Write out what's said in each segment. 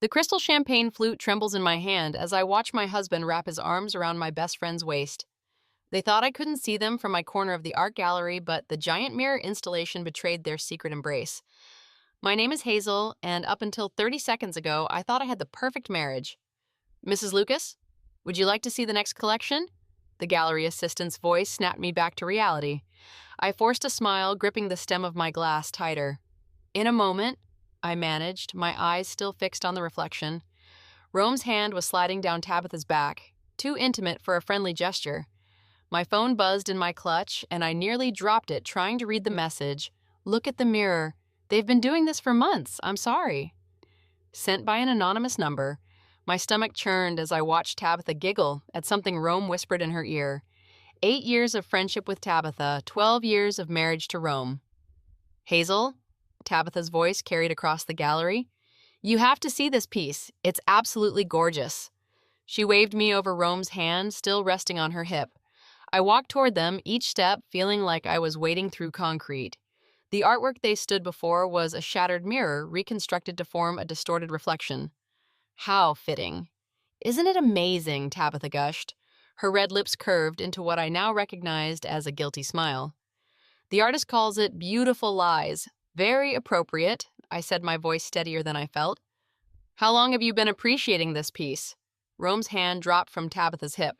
The crystal champagne flute trembles in my hand as I watch my husband wrap his arms around my best friend's waist. They thought I couldn't see them from my corner of the art gallery, but the giant mirror installation betrayed their secret embrace. My name is Hazel, and up until 30 seconds ago, I thought I had the perfect marriage. Mrs. Lucas, would you like to see the next collection? The gallery assistant's voice snapped me back to reality. I forced a smile, gripping the stem of my glass tighter. In a moment, I managed, my eyes still fixed on the reflection. Rome's hand was sliding down Tabitha's back, too intimate for a friendly gesture. My phone buzzed in my clutch, and I nearly dropped it trying to read the message. Look at the mirror. They've been doing this for months. I'm sorry. Sent by an anonymous number. My stomach churned as I watched Tabitha giggle at something Rome whispered in her ear. 8 years of friendship with Tabitha, 12 years of marriage to Rome. Hazel? Tabitha's voice carried across the gallery. You have to see this piece. It's absolutely gorgeous. She waved me over Rome's hand, still resting on her hip. I walked toward them, each step feeling like I was wading through concrete. The artwork they stood before was a shattered mirror reconstructed to form a distorted reflection. How fitting. Isn't it amazing, Tabitha gushed. Her red lips curved into what I now recognized as a guilty smile. The artist calls it beautiful lies. Very appropriate, I said, my voice steadier than I felt. How long have you been appreciating this piece? Rome's hand dropped from Tabitha's hip.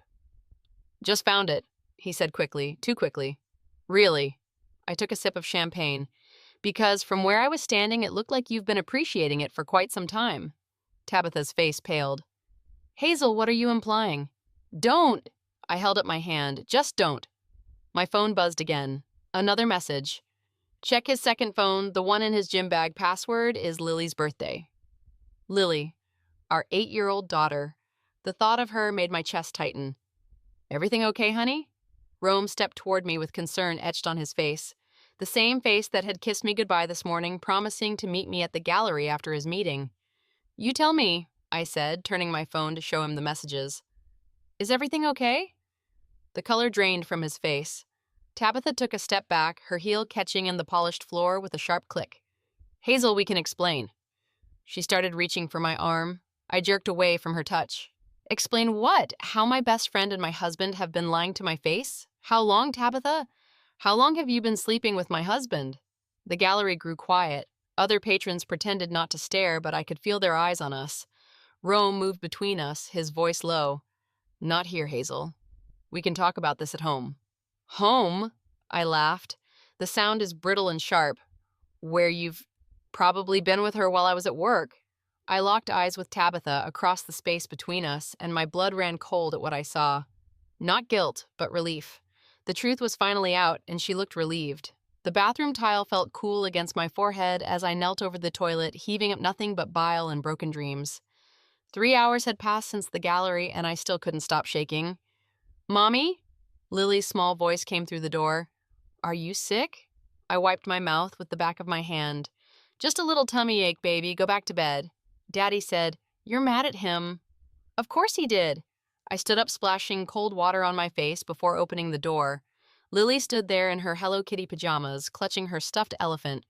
Just found it, he said quickly, too quickly. Really? I took a sip of champagne. Because from where I was standing, it looked like you've been appreciating it for quite some time. Tabitha's face paled. Hazel, what are you implying? Don't! I held up my hand. Just don't. My phone buzzed again. Another message. Check his second phone. The one in his gym bag. Password is Lily's birthday. Lily, our 8-year-old daughter. The thought of her made my chest tighten. Everything okay, honey? Rome stepped toward me with concern etched on his face. The same face that had kissed me goodbye this morning, promising to meet me at the gallery after his meeting. You tell me, I said, turning my phone to show him the messages. Is everything okay? The color drained from his face. Tabitha took a step back, her heel catching in the polished floor with a sharp click. Hazel, we can explain. She started reaching for my arm. I jerked away from her touch. Explain what? How my best friend and my husband have been lying to my face? How long, Tabitha? How long have you been sleeping with my husband? The gallery grew quiet. Other patrons pretended not to stare, but I could feel their eyes on us. Rome moved between us, his voice low. Not here, Hazel. We can talk about this at home. Home? I laughed. The sound is brittle and sharp. Where you've probably been with her while I was at work. I locked eyes with Tabitha across the space between us, and my blood ran cold at what I saw. Not guilt, but relief. The truth was finally out, and she looked relieved. The bathroom tile felt cool against my forehead as I knelt over the toilet, heaving up nothing but bile and broken dreams. 3 hours had passed since the gallery, and I still couldn't stop shaking. Mommy? Lily's small voice came through the door. Are you sick? I wiped my mouth with the back of my hand. Just a little tummy ache, baby. Go back to bed. Daddy said, You're mad at him. Of course he did. I stood up, splashing cold water on my face before opening the door. Lily stood there in her Hello Kitty pajamas, clutching her stuffed elephant.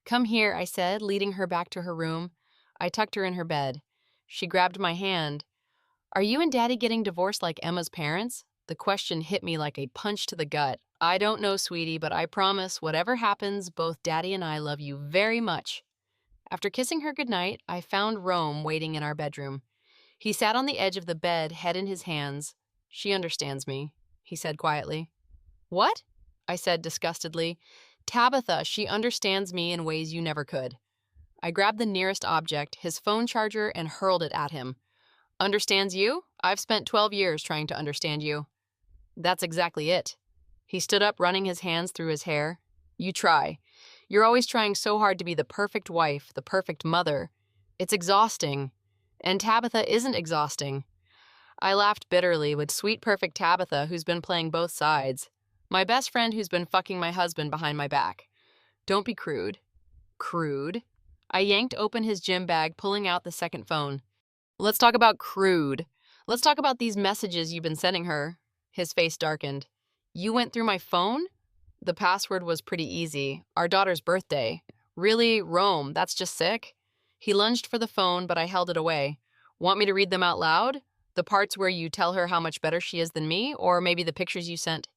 Come here, I said, leading her back to her room. I tucked her in her bed. She grabbed my hand. Are you and Daddy getting divorced like Emma's parents? The question hit me like a punch to the gut. I don't know, sweetie, but I promise, whatever happens, both Daddy and I love you very much. After kissing her goodnight, I found Rome waiting in our bedroom. He sat on the edge of the bed, head in his hands. She understands me, he said quietly. What? I said disgustedly. Tabitha, she understands me in ways you never could. I grabbed the nearest object, his phone charger, and hurled it at him. Understands you? I've spent 12 years trying to understand you. That's exactly it. He stood up, running his hands through his hair. You try. You're always trying so hard to be the perfect wife, the perfect mother. It's exhausting. And Tabitha isn't exhausting. I laughed bitterly with sweet, perfect Tabitha, who's been playing both sides. My best friend who's been fucking my husband behind my back. Don't be crude. Crude? I yanked open his gym bag, pulling out the second phone. Let's talk about crude. Let's talk about these messages you've been sending her. His face darkened. You went through my phone? The password was pretty easy. Our daughter's birthday. Really, Rome, that's just sick? He lunged for the phone, but I held it away. Want me to read them out loud? The parts where you tell her how much better she is than me, or maybe the pictures you sent?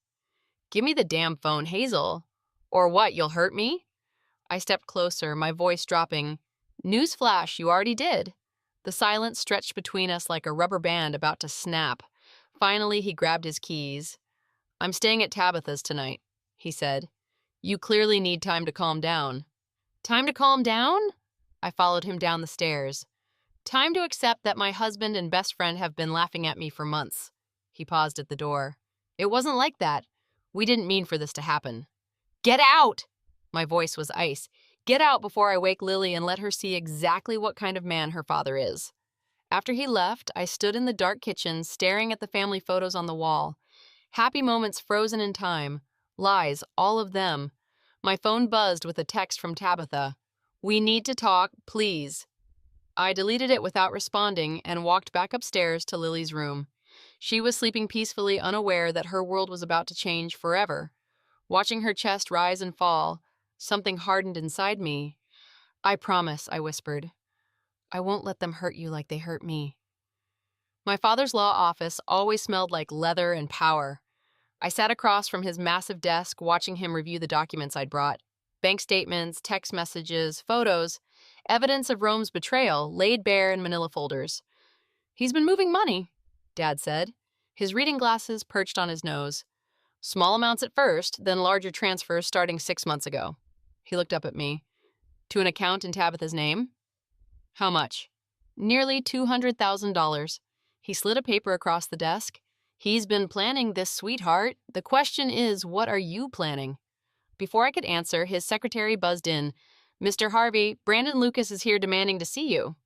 Give me the damn phone, Hazel. Or what, you'll hurt me? I stepped closer, my voice dropping. Newsflash, you already did. The silence stretched between us like a rubber band about to snap. Finally, he grabbed his keys. I'm staying at Tabitha's tonight, he said. You clearly need time to calm down. Time to calm down? I followed him down the stairs. Time to accept that my husband and best friend have been laughing at me for months. He paused at the door. It wasn't like that. We didn't mean for this to happen. Get out! My voice was ice. Get out before I wake Lily and let her see exactly what kind of man her father is. After he left, I stood in the dark kitchen staring at the family photos on the wall. Happy moments frozen in time. Lies, all of them. My phone buzzed with a text from Tabitha. We need to talk, please. I deleted it without responding and walked back upstairs to Lily's room. She was sleeping peacefully, unaware that her world was about to change forever. Watching her chest rise and fall, something hardened inside me. I promise, I whispered. I won't let them hurt you like they hurt me. My father's law office always smelled like leather and power. I sat across from his massive desk, watching him review the documents I'd brought. Bank statements, text messages, photos, evidence of Rome's betrayal laid bare in manila folders. He's been moving money, Dad said, his reading glasses perched on his nose. Small amounts at first, then larger transfers starting 6 months ago. He looked up at me. To an account in Tabitha's name? How much? Nearly $200,000. He slid a paper across the desk. He's been planning this, sweetheart. The question is, what are you planning? Before I could answer, his secretary buzzed in. Mr. Harvey, Brandon Lucas is here demanding to see you.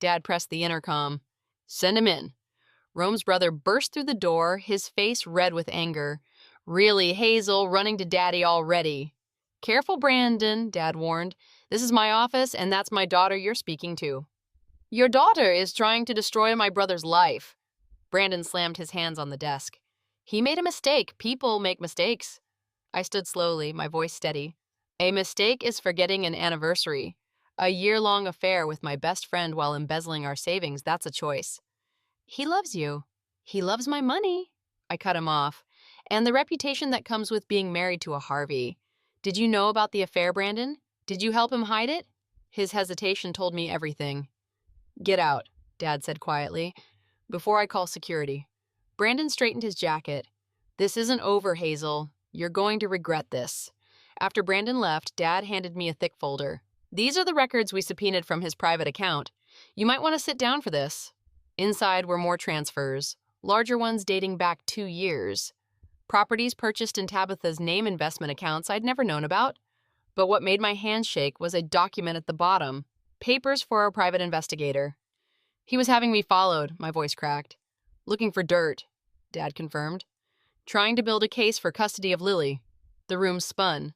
Dad pressed the intercom. Send him in. Rome's brother burst through the door, his face red with anger. Really, Hazel, running to Daddy already. Careful, Brandon, Dad warned. This is my office, and that's my daughter you're speaking to. Your daughter is trying to destroy my brother's life. Brandon slammed his hands on the desk. He made a mistake. People make mistakes. I stood slowly, my voice steady. A mistake is forgetting an anniversary. A year-long affair with my best friend while embezzling our savings, that's a choice. He loves you. He loves my money. I cut him off. And the reputation that comes with being married to a Harvey. Did you know about the affair, Brandon? Did you help him hide it? His hesitation told me everything. Get out, Dad said quietly, before I call security. Brandon straightened his jacket. This isn't over, Hazel. You're going to regret this. After Brandon left, Dad handed me a thick folder. These are the records we subpoenaed from his private account. You might want to sit down for this. Inside were more transfers, larger ones dating back 2 years. Properties purchased in Tabitha's name investment accounts I'd never known about. But what made my hands shake was a document at the bottom. Papers for a private investigator. He was having me followed, my voice cracked. Looking for dirt, Dad confirmed. Trying to build a case for custody of Lily. The room spun.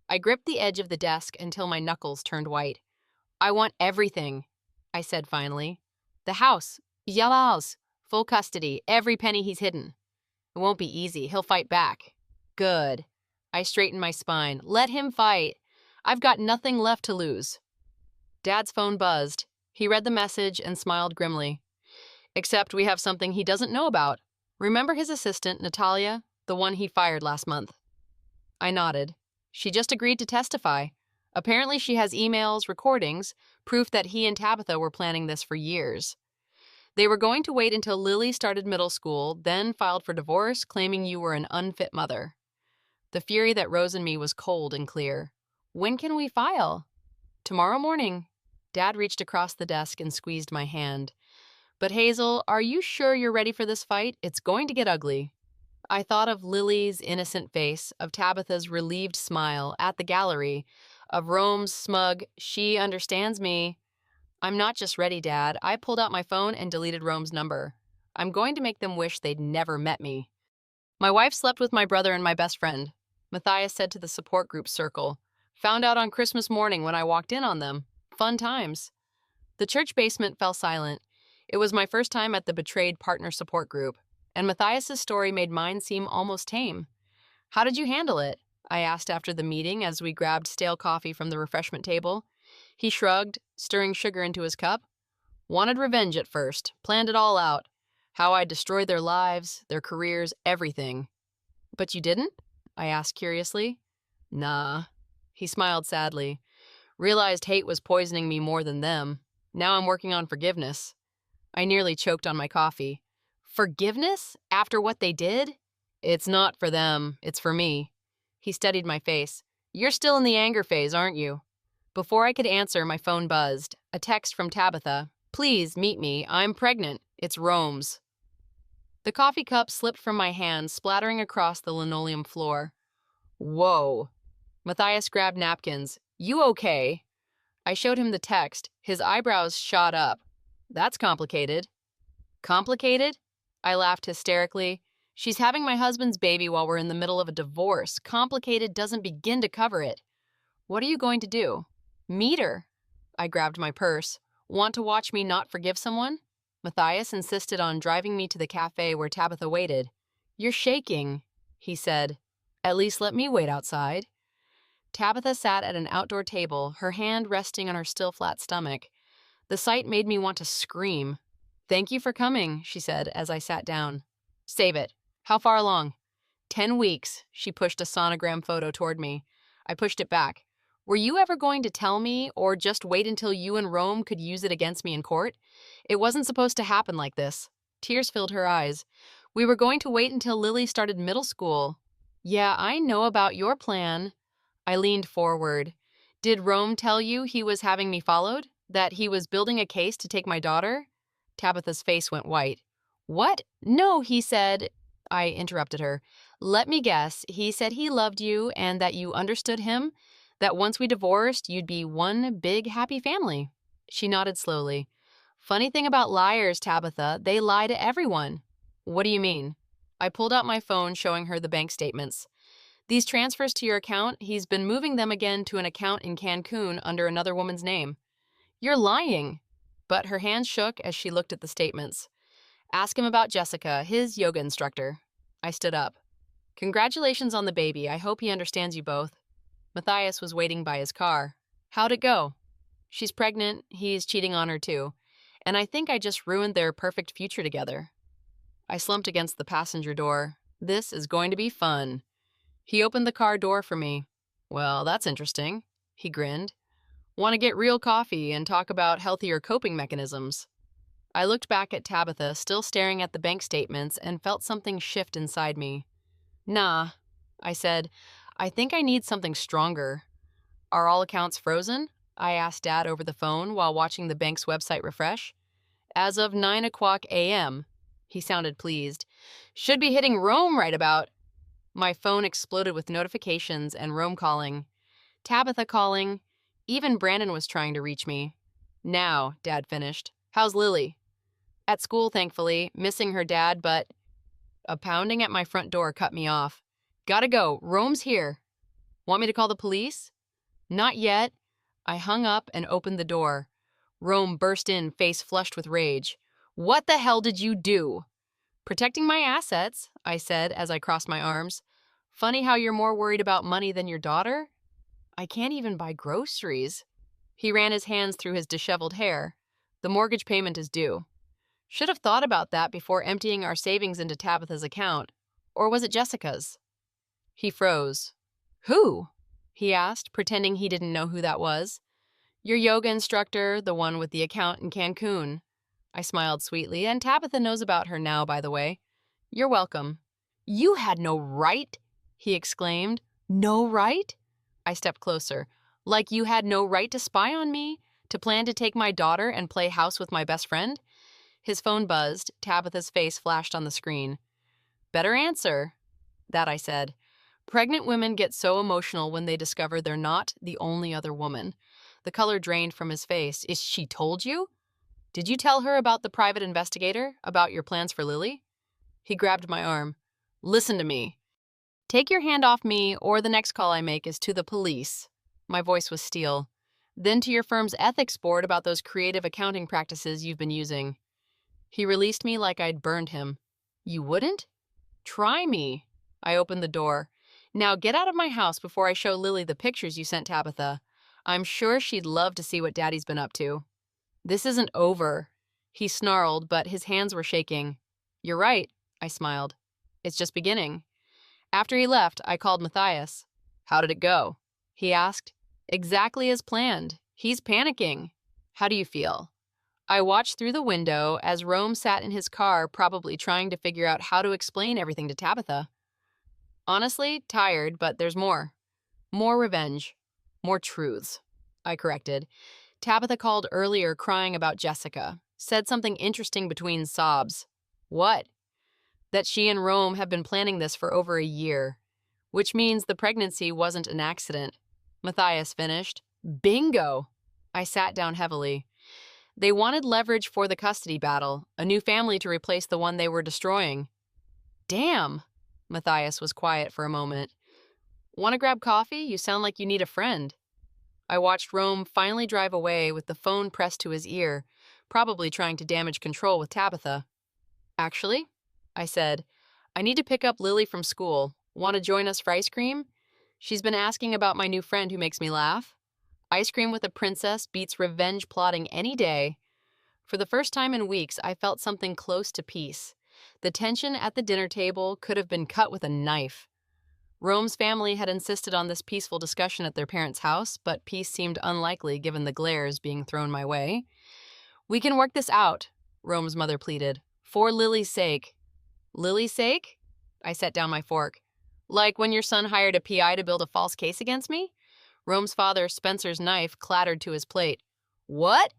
I gripped the edge of the desk until my knuckles turned white. I want everything, I said finally. The house, Yalal's, full custody, every penny he's hidden. It won't be easy. He'll fight back. Good. I straightened my spine. Let him fight. I've got nothing left to lose. Dad's phone buzzed. He read the message and smiled grimly. Except we have something he doesn't know about. Remember his assistant, Natalia, the one he fired last month? I nodded. She just agreed to testify. Apparently she has emails, recordings, proof that he and Tabitha were planning this for years. They were going to wait until Lily started middle school, then filed for divorce, claiming you were an unfit mother. The fury that rose in me was cold and clear. When can we file? Tomorrow morning. Dad reached across the desk and squeezed my hand. But Hazel, are you sure you're ready for this fight? It's going to get ugly. I thought of Lily's innocent face, of Tabitha's relieved smile at the gallery, of Rome's smug, she understands me. I'm not just ready, Dad. I pulled out my phone and deleted Rome's number. I'm going to make them wish they'd never met me. My wife slept with my brother and my best friend, Matthias said to the support group circle. Found out on Christmas morning when I walked in on them. Fun times. The church basement fell silent. It was my first time at the betrayed partner support group, and Matthias's story made mine seem almost tame. How did you handle it? I asked after the meeting as we grabbed stale coffee from the refreshment table. He shrugged, stirring sugar into his cup. Wanted revenge at first, planned it all out. How I'd destroy their lives, their careers, everything. But you didn't? I asked curiously. Nah. He smiled sadly. Realized hate was poisoning me more than them. Now I'm working on forgiveness. I nearly choked on my coffee. Forgiveness? After what they did? It's not for them, it's for me. He studied my face. You're still in the anger phase, aren't you? Before I could answer, my phone buzzed. A text from Tabitha. Please meet me. I'm pregnant. It's Rome's. The coffee cup slipped from my hand, splattering across the linoleum floor. Whoa. Matthias grabbed napkins. You okay? I showed him the text. His eyebrows shot up. That's complicated. Complicated? I laughed hysterically. She's having my husband's baby while we're in the middle of a divorce. Complicated doesn't begin to cover it. What are you going to do? Meet her. I grabbed my purse. Want to watch me not forgive someone? Matthias insisted on driving me to the cafe where Tabitha waited. You're shaking, he said. At least let me wait outside. Tabitha sat at an outdoor table, her hand resting on her still flat stomach. The sight made me want to scream. Thank you for coming, she said as I sat down. Save it. How far along? 10 weeks, she pushed a sonogram photo toward me. I pushed it back. Were you ever going to tell me, or just wait until you and Rome could use it against me in court? It wasn't supposed to happen like this. Tears filled her eyes. We were going to wait until Lily started middle school. Yeah, I know about your plan. I leaned forward. Did Rome tell you he was having me followed? That he was building a case to take my daughter? Tabitha's face went white. What? No, he said... I interrupted her. Let me guess, he said he loved you and that you understood him? That once we divorced, you'd be one big happy family. She nodded slowly. Funny thing about liars, Tabitha, they lie to everyone. What do you mean? I pulled out my phone, showing her the bank statements. These transfers to your account, he's been moving them again to an account in Cancun under another woman's name. You're lying. But her hands shook as she looked at the statements. Ask him about Jessica, his yoga instructor. I stood up. Congratulations on the baby. I hope he understands you both. Matthias was waiting by his car. How'd it go? She's pregnant. He's cheating on her too. And I think I just ruined their perfect future together. I slumped against the passenger door. This is going to be fun. He opened the car door for me. Well, that's interesting. He grinned. Want to get real coffee and talk about healthier coping mechanisms. I looked back at Tabitha, still staring at the bank statements, and felt something shift inside me. Nah, I said. I think I need something stronger. Are all accounts frozen? I asked Dad over the phone while watching the bank's website refresh. As of 9:00 a.m. He sounded pleased. Should be hitting Rome right about. My phone exploded with notifications and Rome calling. Tabitha calling. Even Brandon was trying to reach me. Now, Dad finished. How's Lily? At school, thankfully, missing her dad, but... A pounding at my front door cut me off. Gotta go. Rome's here. Want me to call the police? Not yet. I hung up and opened the door. Rome burst in, face flushed with rage. What the hell did you do? Protecting my assets, I said as I crossed my arms. Funny how you're more worried about money than your daughter? I can't even buy groceries. He ran his hands through his disheveled hair. The mortgage payment is due. Should have thought about that before emptying our savings into Tabitha's account. Or was it Jessica's? He froze. Who? He asked, pretending he didn't know who that was. Your yoga instructor, the one with the account in Cancun. I smiled sweetly, and Tabitha knows about her now, by the way. You're welcome. You had no right, he exclaimed. No right? I stepped closer. Like you had no right to spy on me? To plan to take my daughter and play house with my best friend? His phone buzzed. Tabitha's face flashed on the screen. Better answer. That I said. Pregnant women get so emotional when they discover they're not the only other woman. The color drained from his face. Is she told you? Did you tell her about the private investigator? About your plans for Lily? He grabbed my arm. Listen to me. Take your hand off me, or the next call I make is to the police. My voice was steel. Then to your firm's ethics board about those creative accounting practices you've been using. He released me like I'd burned him. You wouldn't? Try me. I opened the door. Now get out of my house before I show Lily the pictures you sent Tabitha. I'm sure she'd love to see what Daddy's been up to. This isn't over. He snarled, but his hands were shaking. You're right, I smiled. It's just beginning. After he left, I called Matthias. How did it go? He asked. Exactly as planned. He's panicking. How do you feel? I watched through the window as Rome sat in his car, probably trying to figure out how to explain everything to Tabitha. Honestly, tired, but there's more. More revenge. More truths. I corrected. Tabitha called earlier crying about Jessica. Said something interesting between sobs. What? That she and Rome have been planning this for over a year. Which means the pregnancy wasn't an accident. Matthias finished. Bingo! I sat down heavily. They wanted leverage for the custody battle, a new family to replace the one they were destroying. Damn! Matthias was quiet for a moment. Want to grab coffee? You sound like you need a friend. I watched Rome finally drive away with the phone pressed to his ear, probably trying to damage control with Tabitha. Actually, I said, I need to pick up Lily from school. Want to join us for ice cream? She's been asking about my new friend who makes me laugh. Ice cream with a princess beats revenge plotting any day. For the first time in weeks, I felt something close to peace. The tension at the dinner table could have been cut with a knife. Rome's family had insisted on this peaceful discussion at their parents' house, but peace seemed unlikely given the glares being thrown my way. We can work this out, Rome's mother pleaded. For Lily's sake. Lily's sake? I set down my fork. Like when your son hired a PI to build a false case against me? Rome's father, Spencer's knife, clattered to his plate. What?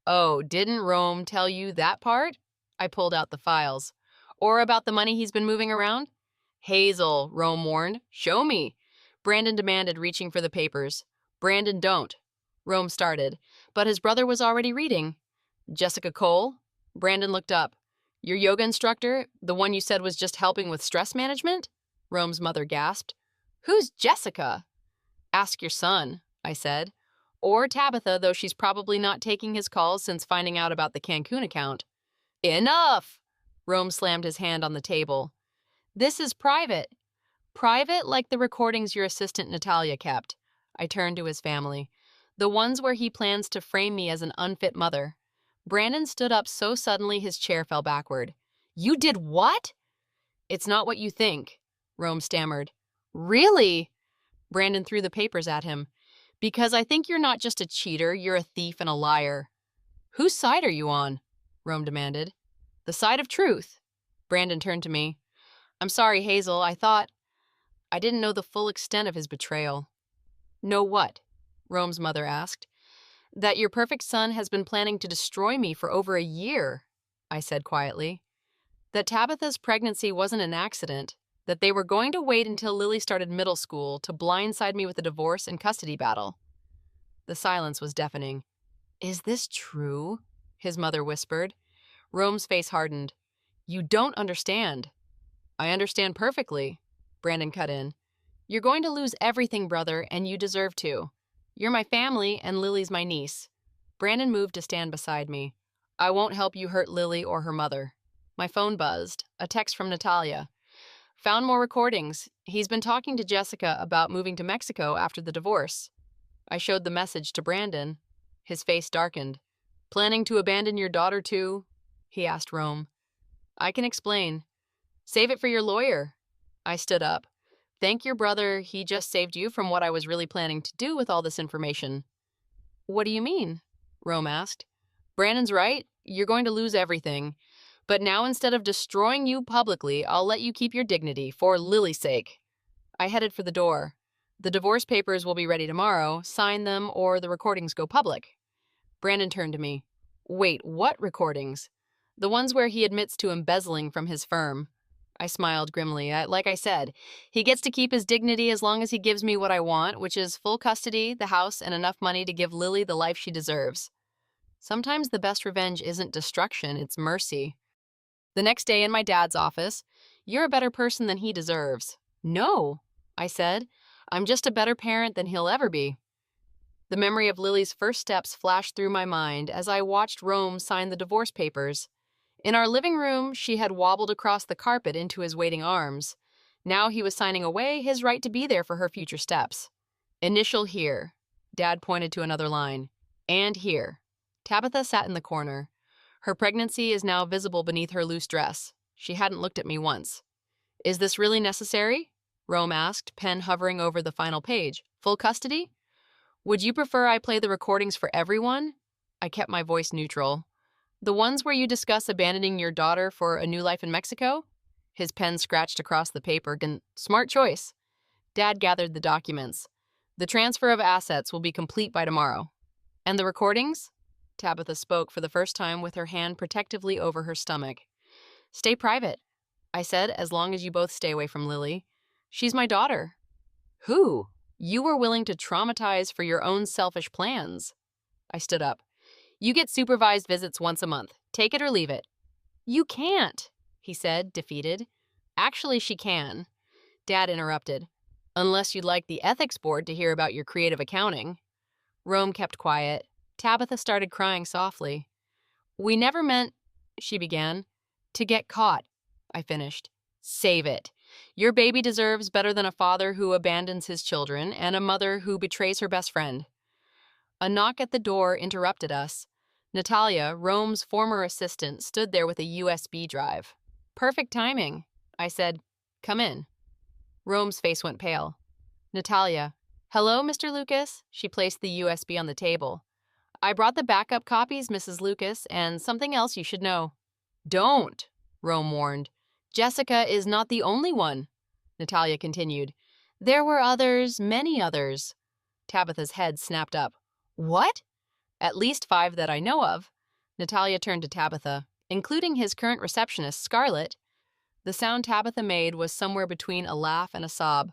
Oh, didn't Rome tell you that part? I pulled out the files. Or about the money he's been moving around? Hazel, Rome warned. Show me. Brandon demanded, reaching for the papers. Brandon, don't. Rome started, but his brother was already reading. Jessica Cole? Brandon looked up. Your yoga instructor? The one you said was just helping with stress management? Rome's mother gasped. Who's Jessica? Ask your son, I said. Or Tabitha, though she's probably not taking his calls since finding out about the Cancun account. Enough! Rome slammed his hand on the table. This is private. Private like the recordings your assistant Natalia kept. I turned to his family. The ones where he plans to frame me as an unfit mother. Brandon stood up so suddenly his chair fell backward. You did what? It's not what you think, Rome stammered. Really? Brandon threw the papers at him. Because I think you're not just a cheater, you're a thief and a liar. Whose side are you on? Rome demanded. The side of truth. Brandon turned to me. I'm sorry, Hazel, I didn't know the full extent of his betrayal. Know what? Rome's mother asked. That your perfect son has been planning to destroy me for over a year, I said quietly. That Tabitha's pregnancy wasn't an accident. That they were going to wait until Lily started middle school to blindside me with a divorce and custody battle. The silence was deafening. Is this true? His mother whispered. Rome's face hardened. You don't understand. I understand perfectly, Brandon cut in. You're going to lose everything, brother, and you deserve to. You're my family, and Lily's my niece. Brandon moved to stand beside me. I won't help you hurt Lily or her mother. My phone buzzed. A text from Natalia. Found more recordings. He's been talking to Jessica about moving to Mexico after the divorce. I showed the message to Brandon. His face darkened. Planning to abandon your daughter too? He asked Rome. I can explain. Save it for your lawyer. I stood up. Thank your brother, he just saved you from what I was really planning to do with all this information. What do you mean? Rome asked. Brandon's right. You're going to lose everything. But now instead of destroying you publicly, I'll let you keep your dignity, for Lily's sake. I headed for the door. The divorce papers will be ready tomorrow. Sign them or the recordings go public. Brandon turned to me. Wait, what recordings? The ones where he admits to embezzling from his firm. I smiled grimly. Like I said, he gets to keep his dignity as long as he gives me what I want, which is full custody, the house, and enough money to give Lily the life she deserves. Sometimes the best revenge isn't destruction, it's mercy. The next day in my dad's office, you're a better person than he deserves. No, I said. I'm just a better parent than he'll ever be. The memory of Lily's first steps flashed through my mind as I watched Rome sign the divorce papers. In our living room, she had wobbled across the carpet into his waiting arms. Now he was signing away his right to be there for her future steps. Initial here. Dad pointed to another line. And here. Tabitha sat in the corner. Her pregnancy is now visible beneath her loose dress. She hadn't looked at me once. Is this really necessary? Rome asked, pen hovering over the final page. Full custody? Would you prefer I play the recordings for everyone? I kept my voice neutral. The ones where you discuss abandoning your daughter for a new life in Mexico? His pen scratched across the paper. Smart choice. Dad gathered the documents. The transfer of assets will be complete by tomorrow. And the recordings? Tabitha spoke for the first time with her hand protectively over her stomach. Stay private, I said, as long as you both stay away from Lily. She's my daughter. Who? You were willing to traumatize for your own selfish plans. I stood up. You get supervised visits once a month. Take it or leave it. You can't, he said, defeated. Actually, she can. Dad interrupted. Unless you'd like the ethics board to hear about your creative accounting. Rome kept quiet. Tabitha started crying softly. We never meant, she began. To get caught, I finished. Save it. Your baby deserves better than a father who abandons his children and a mother who betrays her best friend. A knock at the door interrupted us. Natalia, Rome's former assistant, stood there with a USB drive. Perfect timing, I said. Come in. Rome's face went pale. Natalia. Hello, Mr. Lucas. She placed the USB on the table. I brought the backup copies, Mrs. Lucas, and something else you should know. Don't, Rome warned. Jessica is not the only one, Natalia continued. There were others, many others. Tabitha's head snapped up. What? At least 5 that I know of. Natalia turned to Tabitha, including his current receptionist, Scarlett. The sound Tabitha made was somewhere between a laugh and a sob.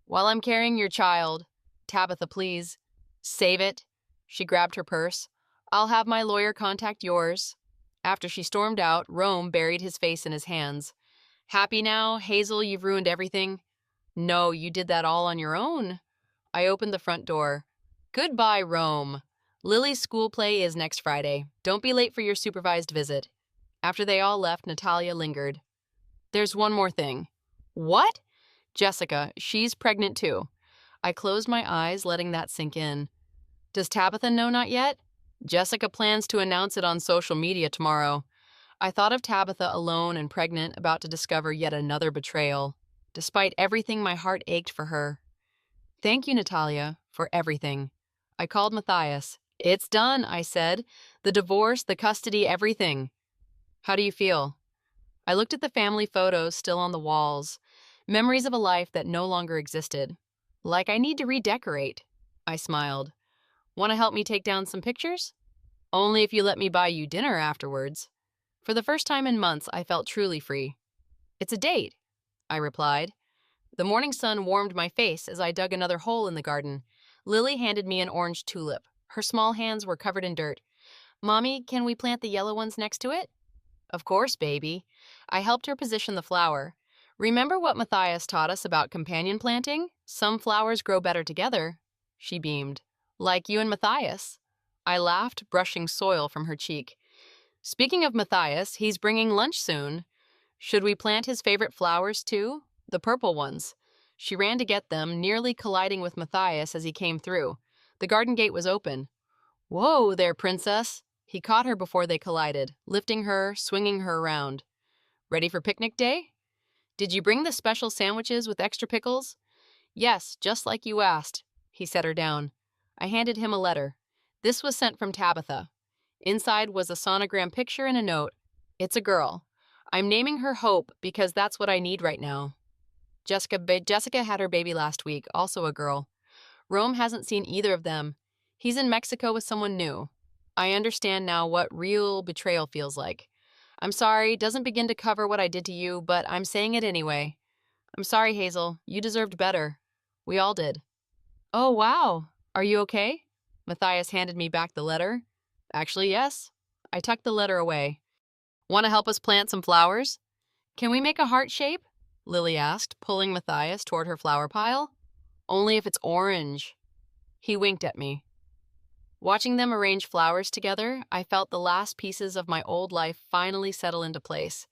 While I'm carrying your child, Tabitha, please, save it. She grabbed her purse. I'll have my lawyer contact yours. After she stormed out, Rome buried his face in his hands. Happy now, Hazel, you've ruined everything? No, you did that all on your own. I opened the front door. Goodbye, Rome. Lily's school play is next Friday. Don't be late for your supervised visit. After they all left, Natalia lingered. There's one more thing. What? Jessica, she's pregnant too. I closed my eyes, letting that sink in. Does Tabitha know not yet? Jessica plans to announce it on social media tomorrow. I thought of Tabitha alone and pregnant, about to discover yet another betrayal. Despite everything, my heart ached for her. Thank you, Natalia, for everything. I called Matthias. It's done, I said. The divorce, the custody, everything. How do you feel? I looked at the family photos still on the walls, memories of a life that no longer existed. Like I need to redecorate. I smiled. Want to help me take down some pictures? Only if you let me buy you dinner afterwards. For the first time in months, I felt truly free. It's a date, I replied. The morning sun warmed my face as I dug another hole in the garden. Lily handed me an orange tulip. Her small hands were covered in dirt. Mommy, can we plant the yellow ones next to it? Of course, baby. I helped her position the flower. Remember what Matthias taught us about companion planting? Some flowers grow better together. She beamed. Like you and Matthias. I laughed, brushing soil from her cheek. Speaking of Matthias, he's bringing lunch soon. Should we plant his favorite flowers too? The purple ones. She ran to get them, nearly colliding with Matthias as he came through. The garden gate was open. Whoa there, princess. He caught her before they collided, lifting her, swinging her around. Ready for picnic day? Did you bring the special sandwiches with extra pickles? Yes, just like you asked. He set her down. I handed him a letter. This was sent from Tabitha. Inside was a sonogram picture and a note. It's a girl. I'm naming her Hope because that's what I need right now. Jessica had her baby last week, also a girl. Rome hasn't seen either of them. He's in Mexico with someone new. I understand now what real betrayal feels like. I'm sorry, doesn't begin to cover what I did to you, but I'm saying it anyway. I'm sorry, Hazel. You deserved better. We all did. Oh, wow. Are you okay? Matthias handed me back the letter. Actually, yes. I tucked the letter away. Want to help us plant some flowers? Can we make a heart shape? Lily asked, pulling Matthias toward her flower pile. Only if it's orange. He winked at me. Watching them arrange flowers together, I felt the last pieces of my old life finally settle into place.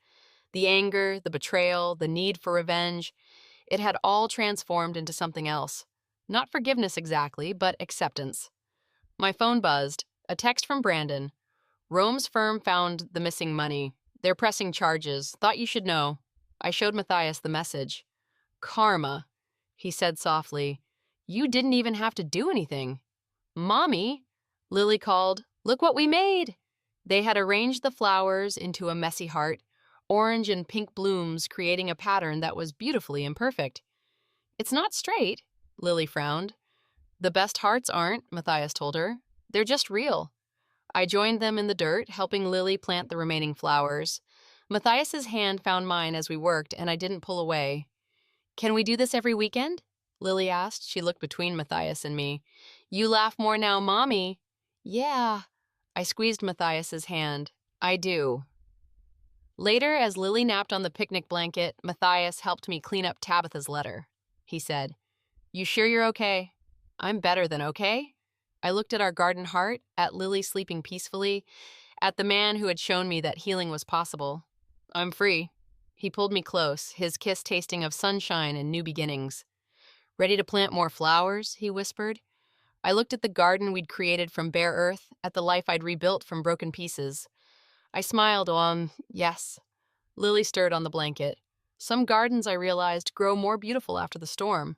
The anger, the betrayal, the need for revenge, it had all transformed into something else. Not forgiveness exactly, but acceptance. My phone buzzed. A text from Brandon. Rome's firm found the missing money. They're pressing charges. Thought you should know. I showed Matthias the message. Karma, he said softly. You didn't even have to do anything. Mommy, Lily called. Look what we made. They had arranged the flowers into a messy heart, orange and pink blooms creating a pattern that was beautifully imperfect. It's not straight, Lily frowned. The best hearts aren't, Matthias told her. They're just real. I joined them in the dirt, helping Lily plant the remaining flowers. Matthias's hand found mine as we worked, and I didn't pull away. Can we do this every weekend? Lily asked. She looked between Matthias and me. You laugh more now, Mommy. Yeah. I squeezed Matthias's hand. I do. Later, as Lily napped on the picnic blanket, Matthias helped me clean up Tabitha's letter. He said, You sure you're okay? I'm better than okay. I looked at our garden heart, at Lily sleeping peacefully, at the man who had shown me that healing was possible. I'm free. He pulled me close, his kiss tasting of sunshine and new beginnings. Ready to plant more flowers? He whispered. I looked at the garden we'd created from bare earth, at the life I'd rebuilt from broken pieces. I smiled, yes. Lily stirred on the blanket. Some gardens, I realized, grow more beautiful after the storm.